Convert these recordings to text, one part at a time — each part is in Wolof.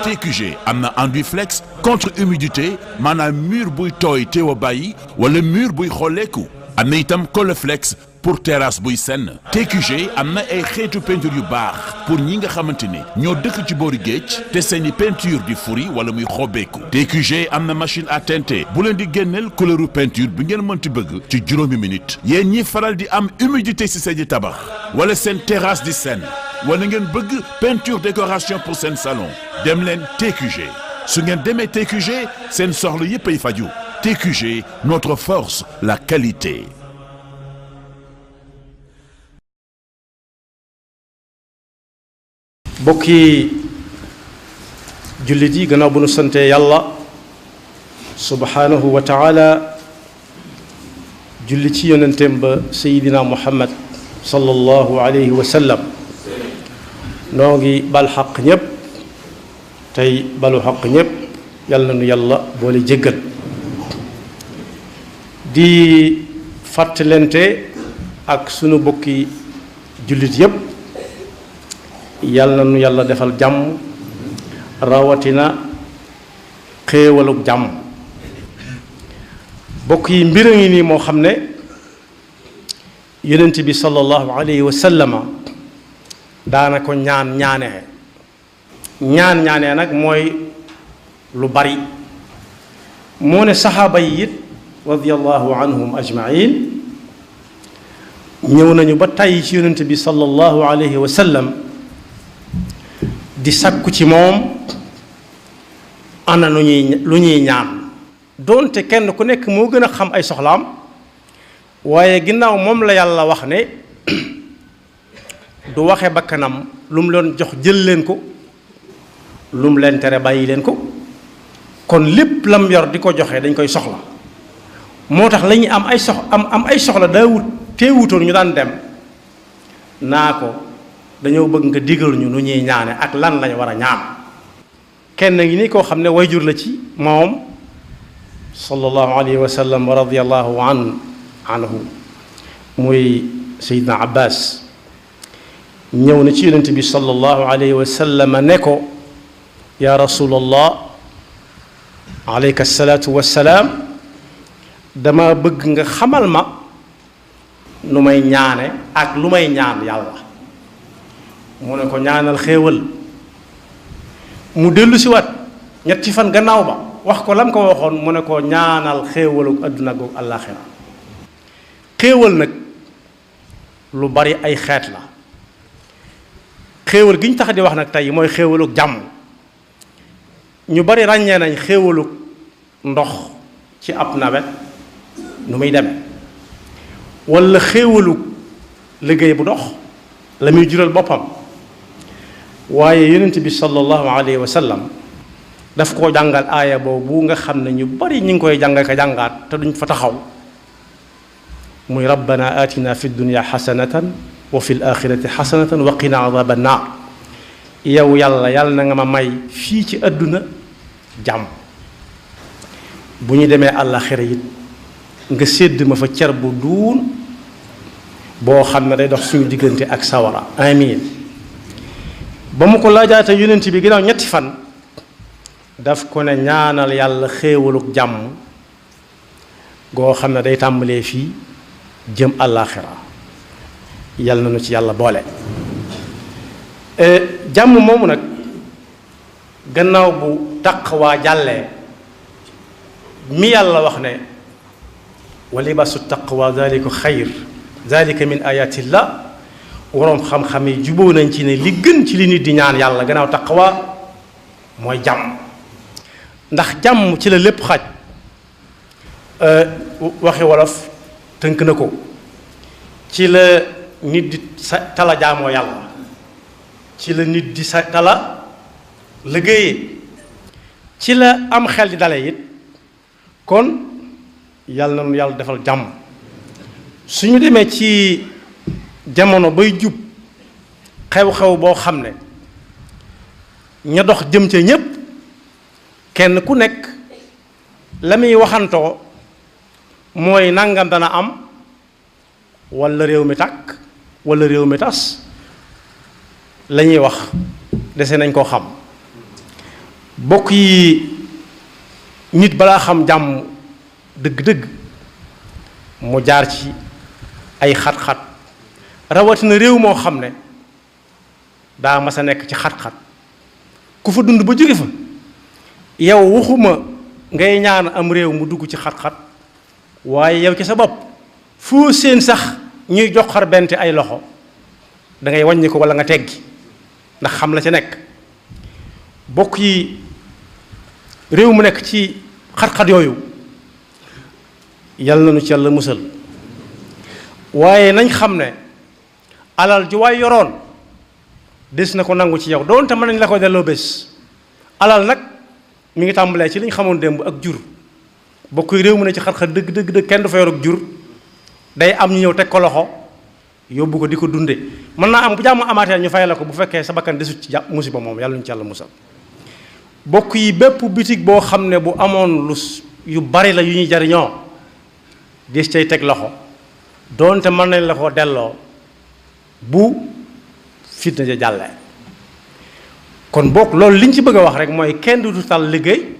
TQG am na Anduflex contre humidité maanaam mur buy tooy teew a bàyyi wala mur buy xolleeku am na itam Colorflex pour terrasse buy senn. TQG am na ay xeetu peinture yu baax pour ñi nga xamante ne ñoo dëkk ci boori géej te seeni peinture di furi wala muy xobbeeku. TQG am na machine à teinter bu leen di génneel couleuru peinture bi ngeen mënti bëgg ci juróomi minute. yéen ñi faral di am humidité ci seen tabax wala seen terrasse di senn wala ngeen bëgg peinture décoration pour seen salon dem leen TQG su ngeen demee TQG seen soxla yépp ay faju. TQG, notre force, la qualité. bokki jullit yi gannaaw bu nu sante yàlla subhanahu wa taala julli ci yonenteem ba sayidina muhammad sallallahu alayhi wa sallam noo ngi bal xaq ñépp tey balu xaq ñépp yàlla na nu yàlla boole jéggal di fàttalente ak sunu bokki jullit yépp yàlla na nu yàlla defal jàmm rawatina xéewaluk jàmm bokk yi mbir a ngi nii moo xam ne yonent bi sallallahu alayhi wa sallama daana ko ñaanee nag mooy lu bari moo ne saxaaba yi it radiyallahu anhum ajmain ñëw nañu ba tàyyi ci yonent bi sallallahu alayhi wa sallam di sàkku ci moom ana lu ñuy ñaan doonte kenn ku nekk moo gën a xam ay soxlaam waaye ginnaaw moom la yàlla wax ne du waxe bakkanam lu mu leen jox jël leen ko lu mu leen tere bàyyi leen ko kon lépp lam yor di ko joxe dañ koy soxla moo tax la ñuy am ay soxla daawut teewutoon ñu daan dem naa ko dañoo bëgg nga digal ñu nu ñuy ñaane ak lan lañu war a ñaan kenn ngi ni koo xam ne wayjur la ci moom sallallahu alayhi wa sallam wa radiyallahu anhu muy Seydina Abbas ñëw na ci yonent bi sallallahu alayhi wa sallam ne ko yaa rasulallah alayka salaatu wassalaam dama bëgg nga xamal ma nu may ñaane ak lu may ñaan yàlla mu ne ko ñaanal xéewal mu dellu si waat ñetti fan gannaaw ba wax ko lam ko waxoon mu ne ko ñaanal xéewalu adduna goog àllaaxira xéewal nag lu bari ay xeet la xéewal gi ñu tax di wax nag tey mooy xéewaluk jàmm ñu bari ràññee nañ xéewaluk ndox ci ab nawet nu muy demee walla xéewaluk liggéey bu dox la muy jural boppam waaye yonent bi sallallahu alayhi wa sallam daf koo jàngal aaya boobu nga xam ne ñu bari ñu ngi koy jàng ka jàngaat te duñ fa taxaw muy rabbana atina fi dunya xasanatan wa fi l axirati xasanatan wa qina adaba annaar yow yàlla na nga ma may fii ci àdduna jàmm bu ñu demee àllaaxira it nga sédd ma fa cer bu duun boo xam ne day dox suñu diggante ak sawara amiin ba mu ko laajaate yonent bi ginnaaw ñetti fan daf ko ne ñaanal yàlla xéewaluk jàmm goo xam ne day tàmbalee fii jëm àllaaxira yàlla na nu ci yàlla boole jàmm moomu nag gannaaw bu taqwa jàllee mi yàlla wax ne wa libaasu taqwa dalika xayr dalika min ayatillah waroom xam-xam yi juboo nañ ci ne li gën ci li nit di ñaan yàlla gannaaw taqwa mooy jàmm ndax jàmm ci la lépp xaj waxi wolof tënk na ko ci la nit di sa tala jaamoo yàlla ci la nit di sa tala liggéeyee ci la am xel di dale it kon yàlla na nu yàlla defal jàmm suñu demee ci jamono bay jub xew-xew boo xam ne ña dox jëm ca ñépp kenn ku nekk la muy waxantoo mooy nangam dana am walla réew mi tàkk wala réew mi tas la ñuy wax dese nañ koo xam. bokk yi nit balaa xam jàmm dëgg-dëgg mu jaar ci ay xat-xat rawatina réew moo xam ne daa mas a nekk ci xat-xat ku fa dund ba jóge fa yow waxuma ngay ñaan am réew mu dugg ci xat-xat waaye yow ci sa bopp foo seen sax ñuy jox xar bente ay loxo da ngay wàññi ko wala nga teggi ndax xam la ca nekk. bokk yi réew mu nekk ci xat-xat yooyu yàlla na nu ci yàlla musal waaye nañ xam ne alal ju waay yoroon des na ko nangu ci yow doonte mën nañ la ko delloo bés. alal nag mi ngi tàmbalee ci li ñu xamoon démb ak jur. bokk yi réew mu ne ci xat-xat dëgg kenn du fa yor ak jur day am ñu ñëw teg ko loxo yóbbu ko di ko dunde mën naa am bu jàmm amaatee ñu fay la ko bu fekkee sa bakkan desut ci jàpp musiba moom yàlla ñu ci yàlla musal. bokk yi bépp bitig boo xam ne bu amoon lu yu bari la yu ñuy jariñoo des cay teg loxo doonte mën nañ la ko delloo bu fitna ja jàllee. kon bokk loolu liñ ci bëgg a wax rek mooy kenn du tal liggéey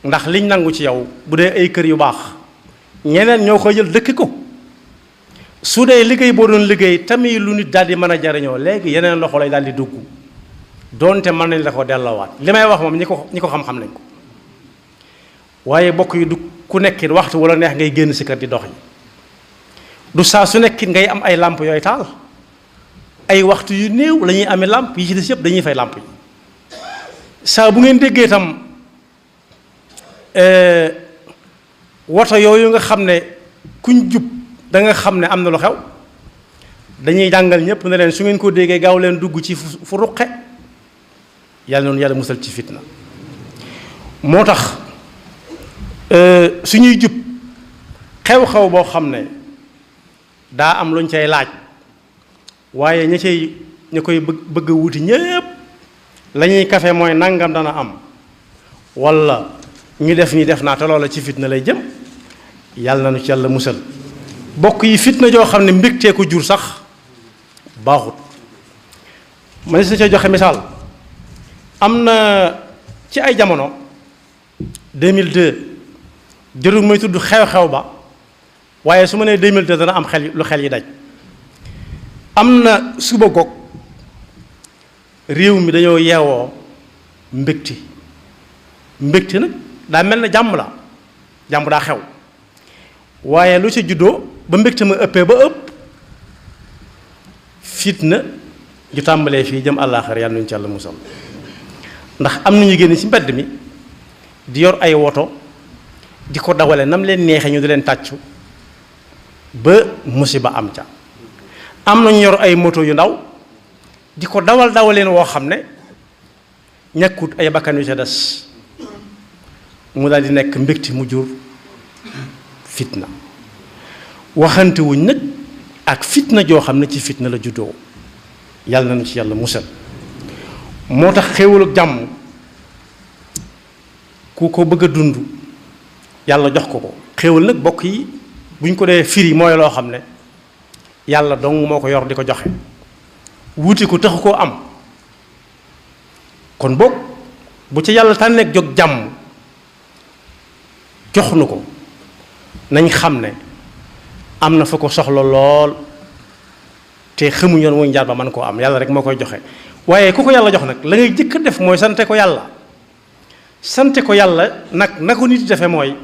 ndax liñ nangu ci yow bu dee ay kër yu baax ñeneen ñoo koy jël dëkk ko su dee liggéey boo doon liggéey tamit lu nit daal di mën a jariñoo léegi yeneen loxo lay daal di dugg doonte mën nañ la ko delloowaat li may wax moom ñi ko xam-xam nañ ko. waaye bokk yi du ku nekkit waxtu wala neex ngay génn si kër di dox yi du saa su nekkit ngay am ay làmp yooyu taal ay waxtu yu néew la ñuy amee làmp yi ci des yëpp dañuy fay làmp yi. saa bu ngeen déggee itam woto yooyu nga xam ne kuñ jub da nga xam ne am na lu xew dañuy jàngal ñëpp ne leen su ngeen ko déggee gaaw leen dugg ci fu ruqe yàlla noonu yàlla musal ci fitna. moo tax suñuy jub xew-xew boo xam ne daa am luñ cay laaj waaye ña koy bëgg a wuti ñépp la ñuy kafe mooy nangam dana am walla ñu def ni def naa te loola ci fitna lay jëm yàlla na nu ci yàlla musal. bokk yi fitna joo xam ne mbégtee ko jur sax baaxut. ma ne sa ca joxe misaal am na ci ay jamono 2002 jërul may tudd xew-xew ba waaye su ma nee 2002 dana am lu xel yi daj. am na suba goog réew mi dañoo yeewoo mbégte nag daa mel na jàmm daa xew waaye lu ca juddoo ba mbégte ma ëppee ba ëpp fitna ju tàmbalee fii jëm àllaaxira yàlla nuñu ci yàlla musal. ndax am na ñu génn ci mbedd mi di yor ay woto di ko dawale nam leen neexee ñu di leen tàccu ba musiba am ca. am nañu yor ay moto yu ndaw di ko dawaleen woo xam ne ñàkkut ay bakkan yu ca des mu daal di nekk mbégte mu jur fitna waxante wuñ nag ak fitna joo xam ne ci fitna la juddoo yàlla nañu ci yàlla musal. moo tax xéewal ak jàmm ku ko bëgg a dund yàlla jox ko xéewal nag bokk yi buñ ko dee firi mooy loo xam ne yàlla dong moo ko yor di ko joxe wuti ko taxu koo am. kon boog bu ci yàlla tànneeg jóg jàmm jox nu ko nañ xam ne am na fa ko soxla lool te xamuñ yoon wuñ jaar ba mën koo am yàlla rek moo koy joxe. waaye ku ko yàlla jox nag la ngay jëkk a def mooy sante ko yàlla nag na ko nit di defee mooy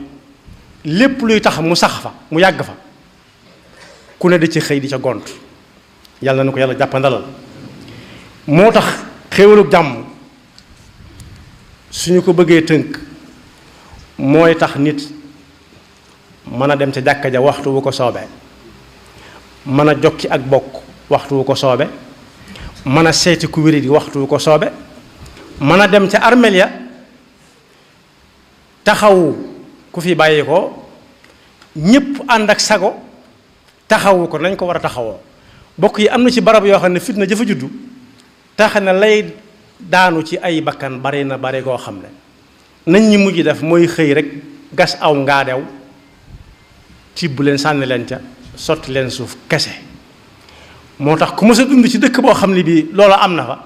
lépp luy tax mu sax fa mu yàgg fa ku ne di ci xëy di ca gont yàlla na ko yàlla jàppandalal. moo tax xéewalu jàmm suñu ko bëggee tënk mooy tax nit mën a dem ca jàkka ja waxtu wu ko soobee mën a jokki ak bokk waxtu wu ko soobe mën a seeti ku wéri di waxtu wu ko soobe mën a dem ca armeel ya taxawu ku fi bàyyi ko ñépp ànd ak sago taxawu ko nañ ko war a taxawoo. bokk yi am na ci barab yoo xam ne fitna jëfa juddu tax na lay daanu ci ay bakkan bari na bari goo xam ne nañ ñi mujj def mooy xëy rek gas aw ngaadew tibb leen sànni leen ca sotti leen suuf kese moo tax ku mës a dund ci dëkk boo xam ne bii loola am na fa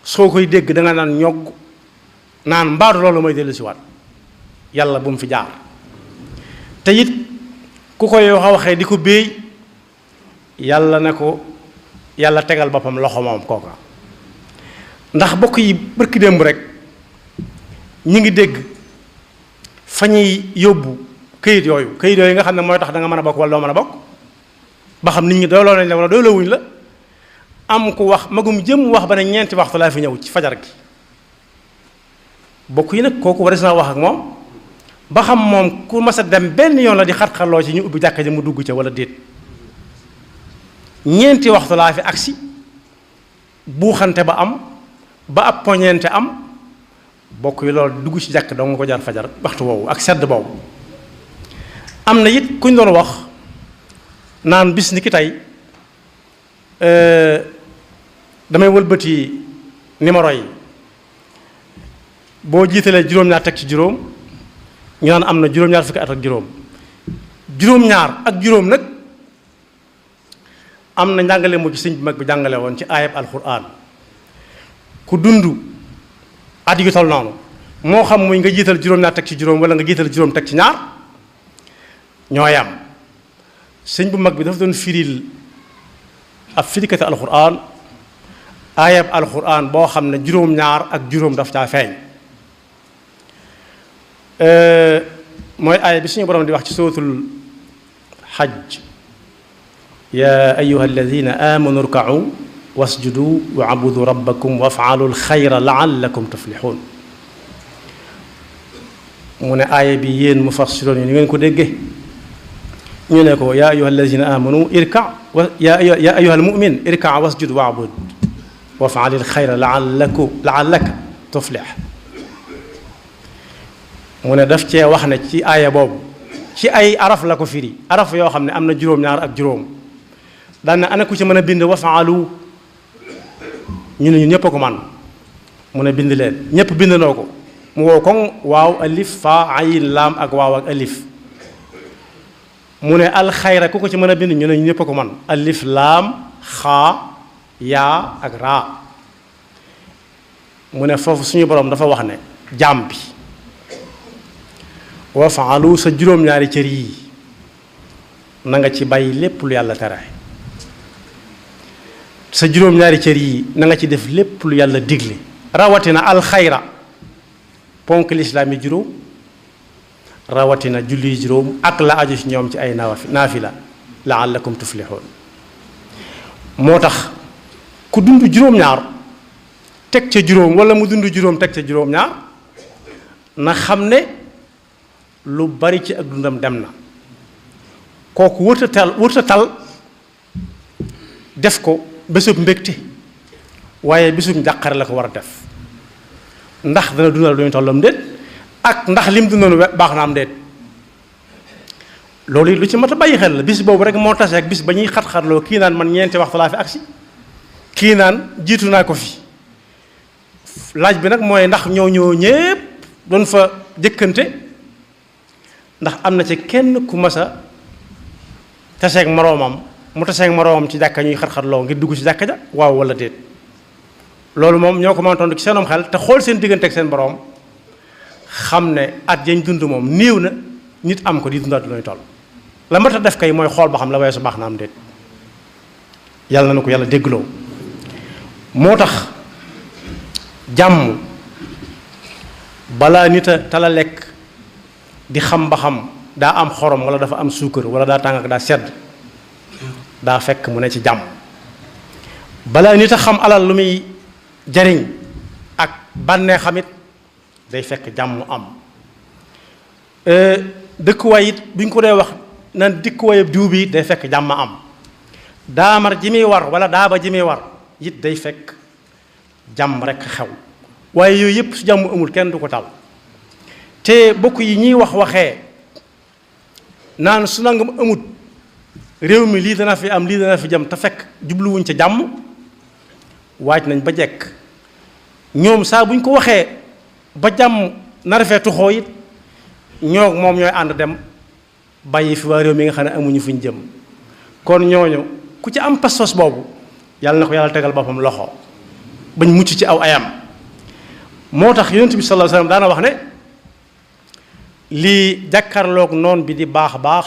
soo koy dégg da nga naan ñogg naan mbaadu loolu mooy dellu si waat yàlla bu mu fi jaar te it ku koy waxee di ko béy yàlla ne ko yàlla tegal boppam loxo moom kooka ndax bokk yi bërki démb rek ñi ngi dégg fa ñuy yóbbu këyit yooyu nga xam ne mooy tax da nga mën a bokk wala doo mën a bokk ba xam nit ñi doyloo nañ la wala doyloo wuñ la am ku wax magum jëm wax ba ne 4 waxtu laa fi ñëw ci fajar gi bokk yi nag kooku war naa wax ak moom ba xam moom ku mas a dem benn yoon la di xat-xatloo ci ñu ubbi jàkka ji mu dugg ca wala déet 4 waxtu laa fi agsi buuxante ba am ba ab poñeente am bokk yi loolu dugg ci jàkk doo nga ko jaar fajar waxtu woowu ak sedd boobu am na it kuñ doon wax naan bis ni ki tey damay wëlbati numéro yi boo jiitalee juróom-ñaar teg ci juróom ñu naan am na juróom-ñaar fukki at ak juróom-ñaar ak juróom nag am na njàngale mu ci sëñ bi mag bi jàngale woon ci aayab alxuraan ku dund at yu tol noonu moo xam muy nga jiital juróom-ñaar teg ci juróom wala nga jiital juróom teg ci ñaar ñoo yam sëñ bu mag bi dafa doon firil ab firikati alxuraan aayab alxuraan boo xam ne juróom-ñaar ak juróom daf caa feeñ mooy aaya bi suñu borom di wax ci suratul xajj yaa ayyuha alladina amanu rka'u wasjudu wa abudu rabbakum waf'alu alxayra la'allakum tuflixuun mu ne aaya bi yéen mufassiroon yi ni ngeen ko déggee ñu ne ko yaa ayyuha alladina amanu irka yaa ayyuha almu'min irka wasjud wa'bud waf'alil xayra la'allaka tuflix mu ne daf cee wax ne ci aaya boobu ci ay araf la ko firi araf yoo xam ne am na juróom-ñaar ak juróom daan na ana ku ci mën a bind wafaalu ñu ne ñu ñëpp a ko man mu ne bind leen ñëpp bindandoo ko mu woo koŋ waaw alif faa ayin laam ak waaw ak alif mu ne alxayra ku ko ci mën a bind ñu ne ñu ñëpp a ko man alif laam xaa yaa ak raa mu ne foofu suñu borom dafa wax ne jaam bi wafaalu sa juróom-ñaari cër yi na nga ci bàyyi lépp lu yàlla tere sa juróom-ñaari cër yi na nga ci def lépp lu yàlla digle rawatina alxayra ponk lislaam yi juróom rawatina julli juróom ak la aju ci ñoom ci ay naafila la'allakum tuflixuun moo tax ku dund juróom-ñaar teg ca juróom wala mu dund juróom teg ca juróom-ñaar na xam ne lu bari ci ak dundam dem na kooku wërta tal def ko bésub mbégte waaye bésub njàqare la ko war a def ndax dana dundal lu ñu tollam déet ak ndax lim dundoon baax na am déet loolu it lu ci mat a bàyyi xel la bis boobu rek moo tase ak bis ba ñuy xat-xatloo kii naan man 4 waxtu laa fi agsi kii naan jiitu naa ko fi laaj bi nag mooy ndax ñoo ñépp doon fa jëkkante ndax am na ci kenn ku mas a taseeg moroomam mu taseeg moroomam ci jàkka ñuy xat-xatloo ngir dugg ci jàkka ja waaw wala déet loolu moom ñoo ko mën a tontu ci seenom xel te xool seen diggante ak seen boroom xam ne at yañ dund moom néew na nit am ko di dundaat lu ñuy toll la mat a def kay mooy xool ba xam la weesu baax na am déet yàlla na ko yàlla déggloo moo tax jàmm balaa nit a tala lekk di xam ba xam daa am xorom wala dafa am suukar wala daa tàng ak daa sedd daa fekk mu ne ci jàmm balaa nit a xam alal lu muy jariñ ak bànnee xamit day fekk jàmm am dëkkuwaay it buñ ko dee wax naan dëkkuwaayab diw bi day fekk jàmm am daamar ji muy war wala daaba ji muy war it day fekk jàmm rekk xew waaye yooyu yëpp su jàmm amul kenn du ko tal te bokk yi ñuy waxee naan su nangam amut réew mi lii dana fi am lii dana fi jëm te fekk jubluwuñ ca jàmm waaj nañ ba jekk ñoom saa buñ ko waxee ba jàmm nar fee tuxoo it ñoo moom ñooy ànd dem bàyyi fi waa réew mi nga xam ne amuñu fuñ jëm kon ñooñu ku ci am pas-pas boobu yàlla na ko yàlla tegal boppam loxo bañ mucc ci aw ayam. moo tax yonent bi sallallahu alayhi wasallam daana wax ne lii jàkkaarloog noon bi di baax baax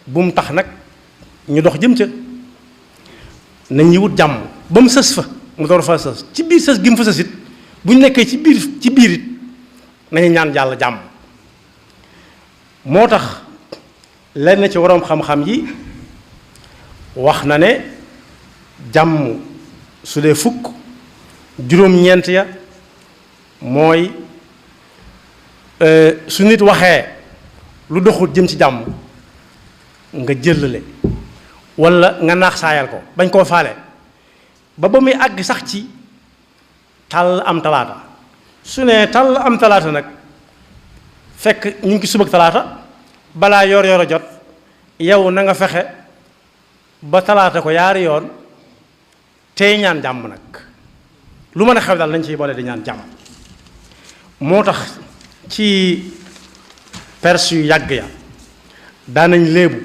bu mu tax nag ñu dox jëm ca nañ ñi wut jàmm ba mu sës fa mu door fa sës ci biir sës gi mu fa sës it bu ñu nekkee ci biir it nañu ñaan yàlla jàmm. moo tax lenn ci waroom xam-xam yi wax na ne jàmm su dee fukk juróom-ñeent ya mooy su nit waxee lu doxul jëm ci jàmm nga jëllale walla nga naax saayal ko bañ koo faale ba muy àgg sax ci tàll am talaata su ne tàll am talaata nag fekk ñu ngi ci subag talaata balaa yor a jot yow na nga fexe ba talaata ko yaari yoon tey ñaan jàmm nag lu mën a xew daal nañ ciy boole di ñaan jàmm. moo tax ci perse yu yàgg ya daanañ léebu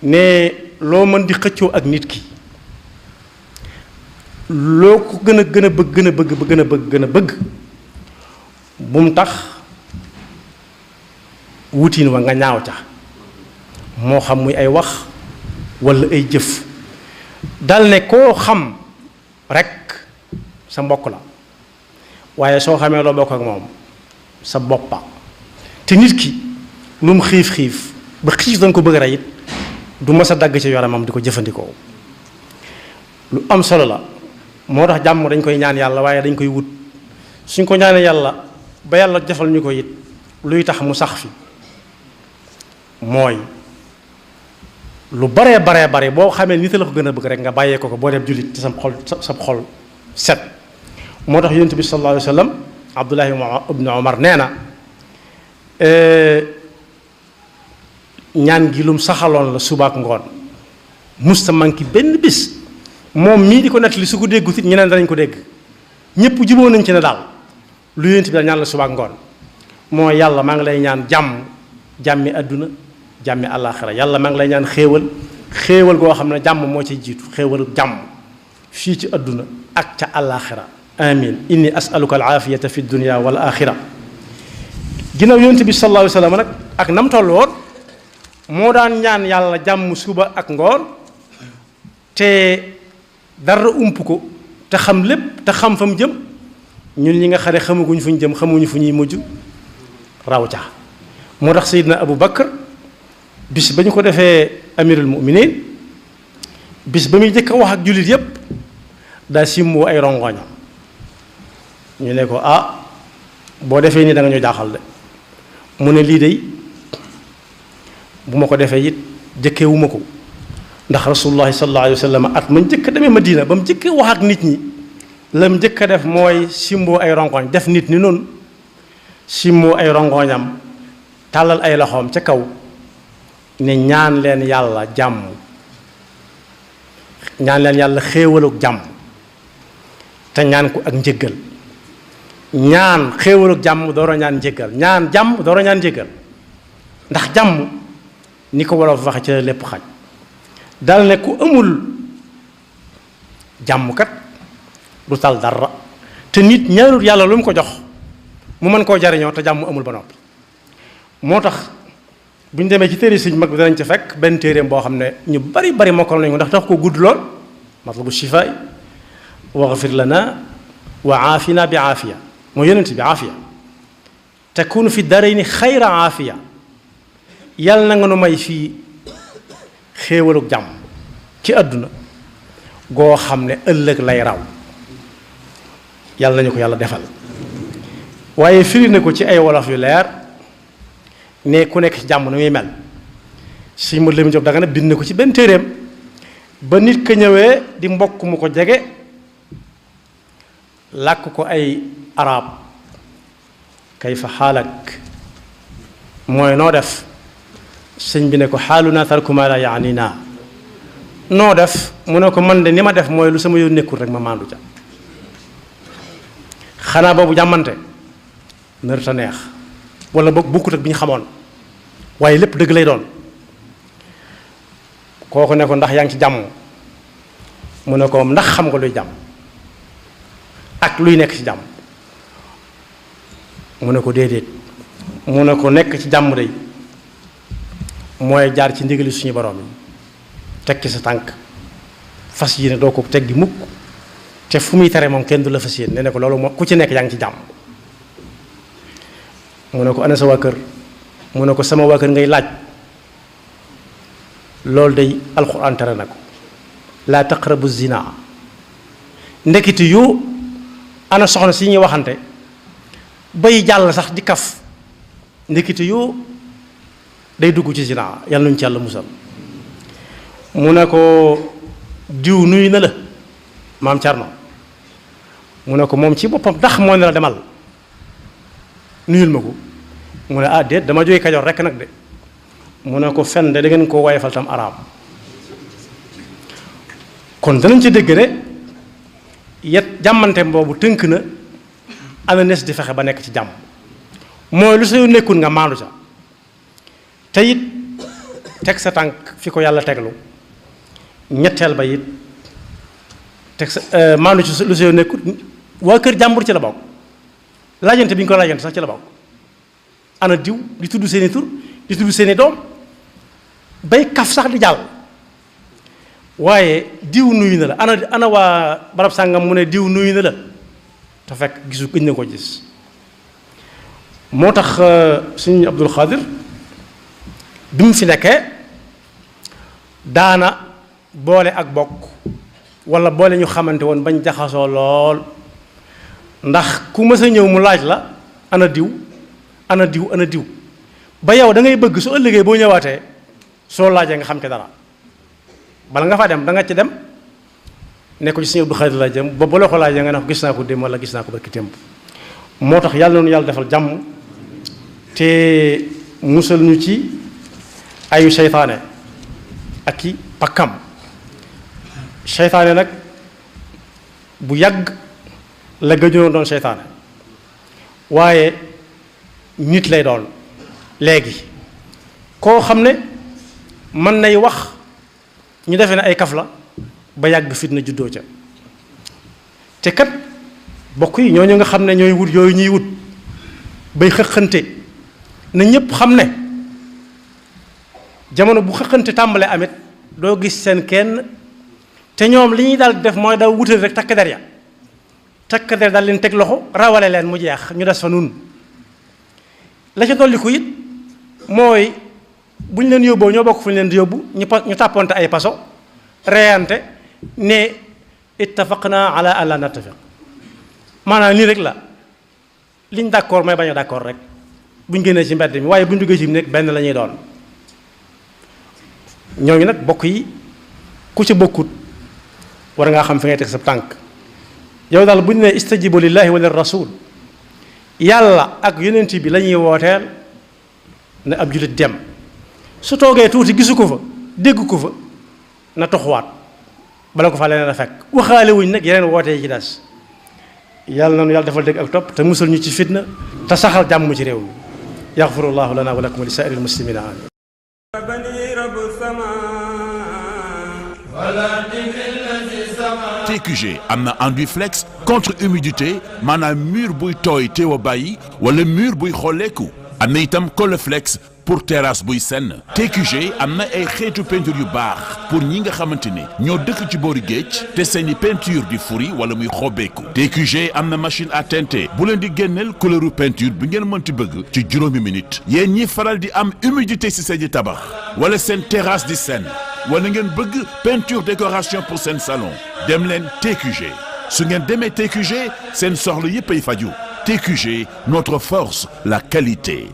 ne loo mën di xëccoo ak nit ki loo ko gën a bëgg bu mu tax wutiin wa nga ñaaw ca moo xam muy ay wax walla ay jëf dal ne koo xam rekk sa mbokk la waaye soo xamee loo bokk ak moom sa boppa te nit ki lu mu xiif ba xiif danga ko bëgg a rey it du mës a dagg ci yaramam di ko jëfandikoo lu am solo la. moo tax jàmm dañ koy ñaan yàlla waaye dañ koy wut suñ ko ñaanee yàlla ba yàlla defal ñu ko it luy tax mu sax fi mooy lu bare boo xamee nit la ko gën a bëgg rek nga bàyyee ko boo dem jullit ci sa xol set. moo tax yonent bi sallallahu alayhi wa sallam Abdullahi ibn Omar nee na ñaan gi lum saxaloon la subaak ngoon musta manki benn bis moom mii di ko nettali su ko déggut it ñeneen danañ ko dégg ñëpp juboo nañ ci ne daal lu yonent bi daal ñaan la subaak ngoon moo yàlla maa ngi lay ñaan jàmmi àdduna jàmmi àllaaxira yàlla maa ngi lay ñaan xéewal goo xam ne jàmm moo ciy jiitu xéewalu jàmm fii ci àdduna ak ca àllaaxira amin inni asaluka al aafiyata fi dunya wal axira ginnaaw yonent bi sallallahu alayhi wa sallam nag ak nam toll woon moo daan ñaan yàlla jàmm suba ak ngoon te dara ump ko te xam lépp te xam fa mu jëm ñun ñi nga xam ne xamaguñ fu ñu jëm xamuñu fu ñuy mujj raw ca moo tax Seydina Abu Bakar bis ba ñu ko defee amirul muminin bis ba muy jëkk a wax ak jullit yépp daa simmoo ay rongoñam ñu ne ko boo defee nii da nga ñu jaaxal de mu ne lii de bu ma ko defee it jëkkewuma ko ndax rasulullahi sallallahu alayhi wa sallam at ma njëkk demee Madina ba mu njëkk wax ak nit ñi la mu njëkk a def mooy simboo ay rongoñ def nit ni noonu simboo ay rongoñam tàllal ay loxoom ca kaw ne ñaan leen yàlla jàmm ñaan leen yàlla xéewaluk jàmm te ñaan ko ak njëggal ñaan xéewaluk jàmm door a ñaan njëggal ñaan jàmm door a ñaan njëggal ndax jàmm ni ko wolof waxe ci la lépp xaj dal ne ku amul jàmm kat du tal dara te nit ñaanut yàlla lu mu ko jox mu mën koo jariñoo te jàmm amul ba noppi moo tax bu ñu demee ci téere sëñ mag bi danañ ca fekk benn téereem boo xam ne ñu bari mokkal nañu ko ndax tax ko gudd lool matlabu shifaay waghfir lana wa aafina bi aafiya moo yonent bi aafiya takunu fi darayni xayra aafiya yàlla na nga nu may fii xéewaluk jàmm ci àdduna goo xam ne ëllëg lay raw yàlla nañu ko yàlla defal waaye firi na ko ci ay wolof yu leer ne ku nekk ci jàmm na muy mel si mu Lamin Jóob Dagana bind na ko ci benn téeréem ba nit ka ñëwee di mbokk mu ko jege làkk ko ay arab kayfa xaalak mooy noo def sëñ bi ne ko xaaluna tarku ma la yaani naa noo def mu ne ko man de ni ma def mooy lu sama yoon nekkul rek ma maandu ca xanaa boobu jàmmante nërta neex wala boog bukkut ak bi ñu xamoon waaye lépp dëgg lay doon kooku ne ko ndax yaa ngi ci jàmm mu ne ko ndax xam nga luy jàmm ak luy nekk ci jàmm mu ne ko déedéet mu ne ko nekk ci jàmm day mooy jaar ci ndigali suñu borom yi tekki sa tànk fas yéene doo ko teggi mukk te fu muy tere moom kenn du la fas yéene ne ko loolu moom ku ci nekk yaa ngi ci jàmm mu ne ko ana sa waa kër mu ne ko sama waa kër ngay laaj loolu day alxuraan tere na ko laa taqrabu zina ndekiti yoo ana soxna si ñuy waxante bay jàll sax di kaf ndekiti yoo day dugg ci zina yàlla nañu ci yàlla musal mu ne ko diw nuyu na la maam Thierno mu ne ko moom ci boppam ndax moo ne la demal nuyul ma ko mu ne ah déet dama jógee Kajoor rekk nag de mu ne ko fen de da ngeen koo wayefal tam araam kon danañ ci dégg ne yet jàmmante boobu tënk na ana nes di fexe ba nekk ci jàmm mooy lu sa nekkul nga maandu ca te it teg sa tànk fi ko yàlla teglu ñetteel ba it teg sa maandu ci lu sa nekkul waa kër jàmbur ci la bokk laajante bi ñu ko laajante sax ci la bokk ana diw di tudd seeni tur di tudd seeni doom bay kaf sax di jàll waaye diw nuyu na la ana waa barab sàngam mu ne diw nuyu na la te fekk gisu gëj na ko gis moo tax Sëñ Abdul Xaadir bi mu fi nekkee daana boole ak bokk walla boole ñu xamante woon bañ jaxasoo lool ndax ku mës a ñëw mu laaj la ana diw ana diw ana diw ba yow da ngay bëgg su ëllëgee boo ñëwaatee soo laajee nga xam ci dara bala nga fa dem da nga ci dem ne ko ci Sëñ Abdou Khadre la jëm ba bu la ko laajee nga ne ko gis naa ko démb wala gis naa ko barki démb moo tax yàlla noonu yàlla defal jàmm te musal ñu ci ayu seytaane ak i pakkam seytaane nag bu yàgg la gëjoon doon seytaane waaye nit lay doon léegi koo xam ne mën nay wax ñu defee ne ay kaf la ba yàgg fitna juddoo ca te kat bokk yi ñooñu nga xam ne ñooy wut yooyu ñuy wut bay xëqante na ñépp xam ne jamono bu xëqante tàmbalee amit doo gis seen kenn te ñoom li ñuy daal def mooy daw wutal rek takk der ya takk der daal leen teg loxo rawale leen mu jeex ñu des fa nun la ca dolliku it mooy bu ñu leen yóbboo ñoo bokk fu ñu leen di yóbbu ñu tàpponte ay paso reyante ne ittafaqna ala an la nattafiq maanaam nii rek la liñ d'accord may bañ a d'accord rek buñ génnee ci mbedd mi waaye buñ duggee ci nekk benn la ñuy doon ñooñu nag bokk yi ku ci bokkut war ngaa xam fi ngay teg sa tànk yow daal bu ñu ne istajibu lillahi wa lir rasul yàlla ak yonent bi la ñuy wooteel ne ab jullit dem su toogee tuuti gisu ko fa dégg ko fa na toxuwaat bala ko fa leneen a fekk waxaale wuñ nag yeneen woote yi ci des yàlla nanu yàlla defal dégg ak topp te musal ñu ci fitna te saxal jàmm ci réew mi yaxfirullahu lana wa lakum wa li saa'iril muslimina amin TQG am na enduit flex contre humidité maanaam mur buy tooy teew a bàyyi wala mur buy xolleeku am na itam Coleflex pour terrasse buy senn TQG am na ay xeetu peinture yu baax pour ñi nga xamante ne ñoo dëkk ci boori géej te seeni peinture di furi wala muy xobeeku TQG am na machine à teinter bu leen di génneel couleuru peinture bi ngeen mënti bëgg ci juróomi minute yéen ñi faral di am humidité ci seeni tabax wala seen terrasse di senn wala ngeen bëgg peinture décoration pour seen salon dem leen TQG su ngeen demee TQG seen soxla yépp ay faju TQG notre force la qualité